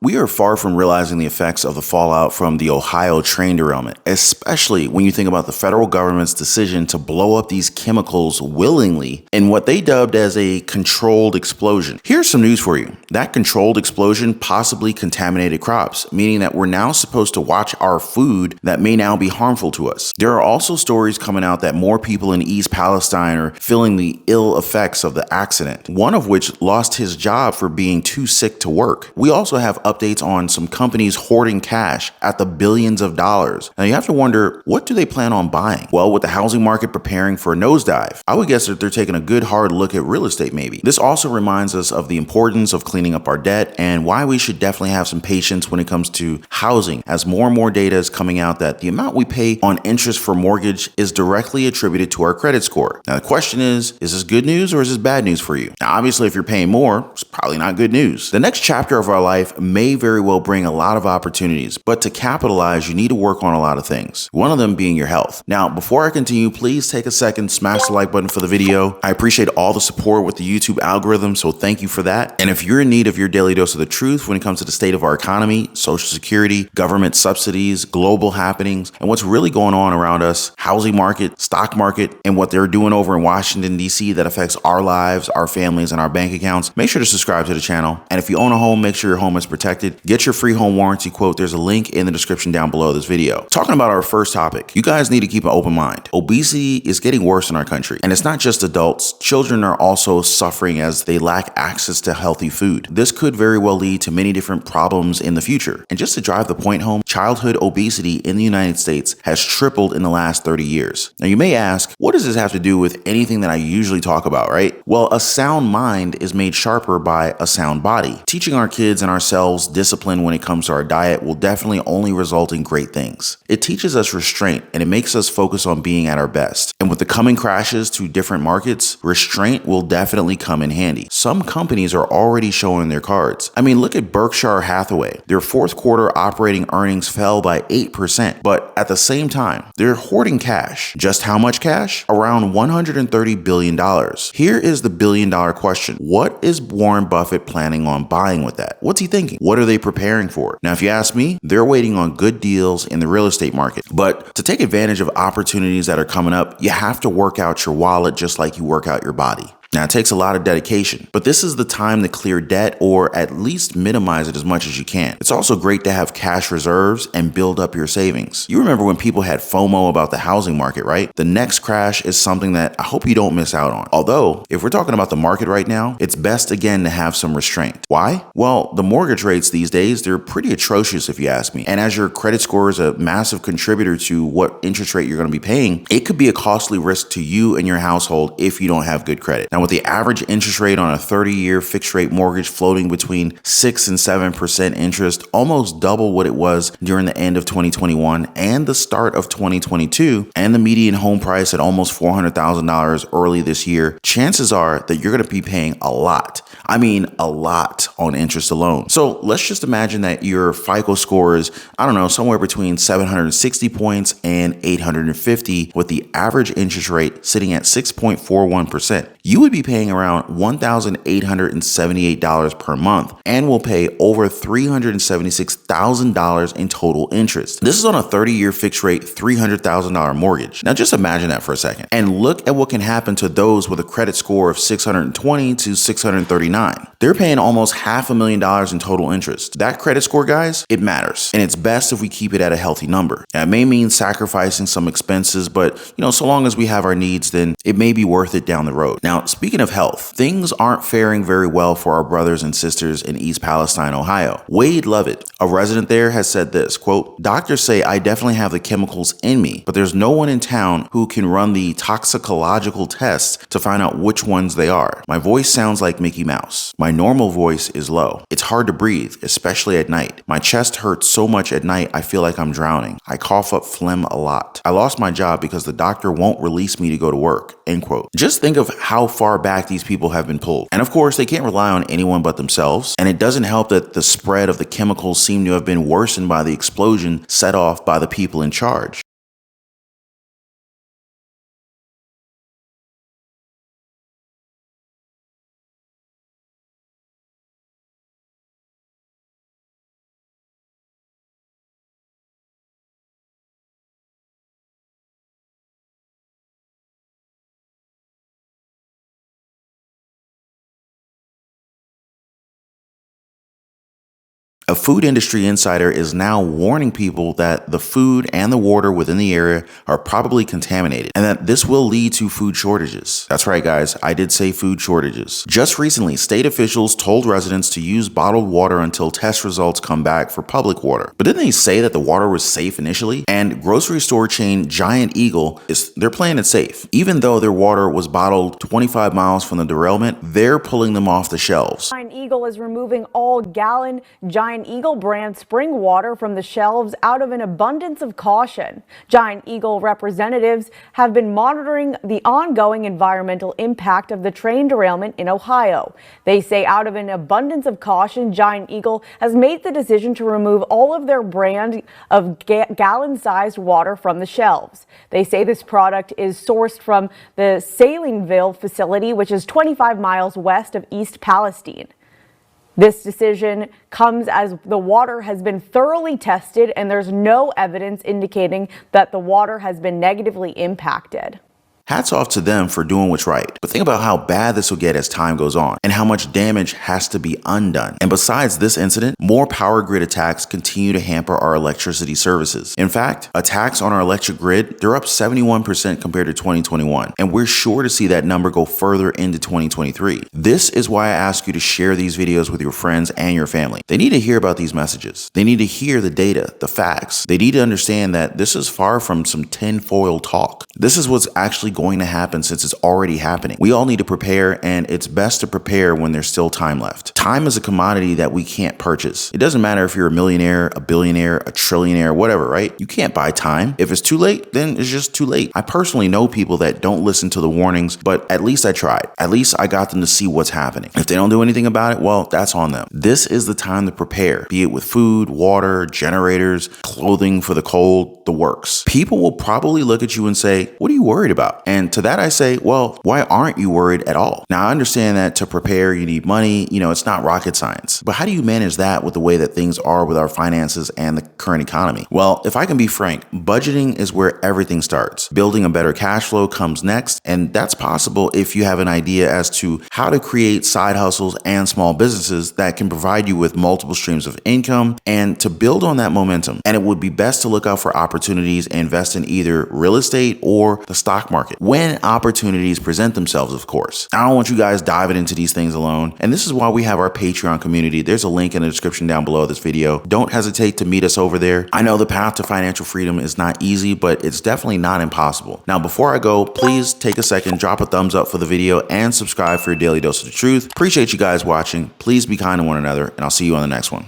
We are far from realizing the effects of the fallout from the Ohio train derailment, especially when you think about the federal government's decision to blow up these chemicals willingly in what they dubbed as a controlled explosion. Here's some news for you. That controlled explosion possibly contaminated crops, meaning that we're now supposed to watch our food that may now be harmful to us. There are also stories coming out that more people in East Palestine are feeling the ill effects of the accident, one of which lost his job for being too sick to work. We also have updates on some companies hoarding cash at the billions of dollars. Now you have to wonder, what do they plan on buying? Well, with the housing market preparing for a nosedive, I would guess that they're taking a good hard look at real estate maybe. This also reminds us of the importance of cleaning up our debt and why we should definitely have some patience when it comes to housing, as more and more data is coming out that the amount we pay on interest for mortgage is directly attributed to our credit score. Now the question is this good news or is this bad news for you? Now obviously if you're paying more, it's probably not good news. The next chapter of our life may very well bring a lot of opportunities, but to capitalize, you need to work on a lot of things. One of them being your health. Now, before I continue, please take a second, smash the like button for the video. I appreciate all the support with the YouTube algorithm, so thank you for that. And if you're in need of your daily dose of the truth when it comes to the state of our economy, social security, government subsidies, global happenings, and what's really going on around us, housing market, stock market, and what they're doing over in Washington, D.C. that affects our lives, our families, and our bank accounts, make sure to subscribe to the channel. And if you own a home, make sure your home is protected. Get your free home warranty quote. There's a link in the description down below this video. Talking about our first topic, you guys need to keep an open mind. Obesity is getting worse in our country, and it's not just adults. Children are also suffering as they lack access to healthy food. This could very well lead to many different problems in the future. And just to drive the point home, childhood obesity in the United States has tripled in the last 30 years. Now you may ask, what does this have to do with anything that I usually talk about, right? Well, a sound mind is made sharper by a sound body. Teaching our kids and ourselves discipline when it comes to our diet will definitely only result in great things. It teaches us restraint and it makes us focus on being at our best. And with the coming crashes to different markets, restraint will definitely come in handy. Some companies are already showing their cards. I mean, look at Berkshire Hathaway. Their fourth quarter operating earnings fell by 8%, but at the same time, they're hoarding cash. Just how much cash? Around $130 billion. Here is the billion-dollar question. What is Warren Buffett planning on buying with that? What's he thinking? What are they preparing for? Now, if you ask me, they're waiting on good deals in the real estate market. But to take advantage of opportunities that are coming up, you have to work out your wallet just like you work out your body. Now, it takes a lot of dedication, but this is the time to clear debt or at least minimize it as much as you can. It's also great to have cash reserves and build up your savings. You remember when people had FOMO about the housing market, right? The next crash is something that I hope you don't miss out on. Although, if we're talking about the market right now, it's best again to have some restraint. Why? Well, the mortgage rates these days, they're pretty atrocious if you ask me. And as your credit score is a massive contributor to what interest rate you're going to be paying, it could be a costly risk to you and your household if you don't have good credit. Now, with the average interest rate on a 30-year fixed rate mortgage floating between 6 and 7% interest, almost double what it was during the end of 2021 and the start of 2022, and the median home price at almost $400,000 early this year, chances are that you're going to be paying a lot. I mean, a lot on interest alone. So let's just imagine that your FICO score is, I don't know, somewhere between 760 points and 850, with the average interest rate sitting at 6.41%. You would be paying around $1,878 per month and will pay over $376,000 in total interest. This is on a 30-year fixed rate $300,000 mortgage. Now just imagine that for a second and look at what can happen to those with a credit score of 620 to 639. They're paying almost $500,000 in total interest. That credit score, guys, it matters, and it's best if we keep it at a healthy number. Now, it may mean sacrificing some expenses, but so long as we have our needs, then it may be worth it down the road. Now, speaking of health, things aren't faring very well for our brothers and sisters in East Palestine, Ohio. Wade Lovett, a resident there, has said this, quote, "Doctors say I definitely have the chemicals in me, but there's no one in town who can run the toxicological tests to find out which ones they are. My voice sounds like Mickey Mouse. My normal voice is low. It's hard to breathe, especially at night. My chest hurts so much at night I feel like I'm drowning. I cough up phlegm a lot. I lost my job because the doctor won't release me to go to work." End quote. Just think of how far back these people have been pulled. And of course, they can't rely on anyone but themselves. And it doesn't help that the spread of the chemicals seem to have been worsened by the explosion set off by the people in charge. A food industry insider is now warning people that the food and the water within the area are probably contaminated and that this will lead to food shortages. That's right, guys. I did say food shortages. Just recently, state officials told residents to use bottled water until test results come back for public water. But didn't they say that the water was safe initially? And grocery store chain Giant Eagle they're playing it safe. Even though their water was bottled 25 miles from the derailment, they're pulling them off the shelves. Giant Eagle is removing all gallon Giant Eagle brand spring water from the shelves out of an abundance of caution. Giant Eagle representatives have been monitoring the ongoing environmental impact of the train derailment in Ohio. They say out of an abundance of caution, Giant Eagle has made the decision to remove all of their brand of gallon-sized water from the shelves. They say this product is sourced from the Salineville facility, which is 25 miles west of East Palestine. This decision comes as the water has been thoroughly tested and there's no evidence indicating that the water has been negatively impacted. Hats off to them for doing what's right. But think about how bad this will get as time goes on and how much damage has to be undone. And besides this incident, more power grid attacks continue to hamper our electricity services. In fact, attacks on our electric grid, they're up 71% compared to 2021. And we're sure to see that number go further into 2023. This is why I ask you to share these videos with your friends and your family. They need to hear about these messages. They need to hear the data, the facts. They need to understand that this is far from some tinfoil talk. This is what's actually going to happen since it's already happening. We all need to prepare, and it's best to prepare when there's still time left. Time is a commodity that we can't purchase. It doesn't matter if you're a millionaire, a billionaire, a trillionaire, whatever, right? You can't buy time. If it's too late, then it's just too late. I personally know people that don't listen to the warnings, but at least I tried. At least I got them to see what's happening. If they don't do anything about it, well, that's on them. This is the time to prepare, be it with food, water, generators, clothing for the cold, the works. People will probably look at you and say, what are you worried about? And to that I say, well, why aren't you worried at all? Now I understand that to prepare you need money, it's not rocket science. But how do you manage that with the way that things are with our finances and the current economy? Well, if I can be frank, budgeting is where everything starts. Building a better cash flow comes next, and that's possible if you have an idea as to how to create side hustles and small businesses that can provide you with multiple streams of income and to build on that momentum. And it would be best to look out for opportunities and invest in either real estate or the stock market when opportunities present themselves, of course. I don't want you guys diving into these things alone. And this is why we have our Patreon community. There's a link in the description down below this video. Don't hesitate to meet us over there. I know the path to financial freedom is not easy, but it's definitely not impossible. Now, before I go, please take a second, drop a thumbs up for the video and subscribe for your daily dose of the truth. Appreciate you guys watching. Please be kind to one another, and I'll see you on the next one.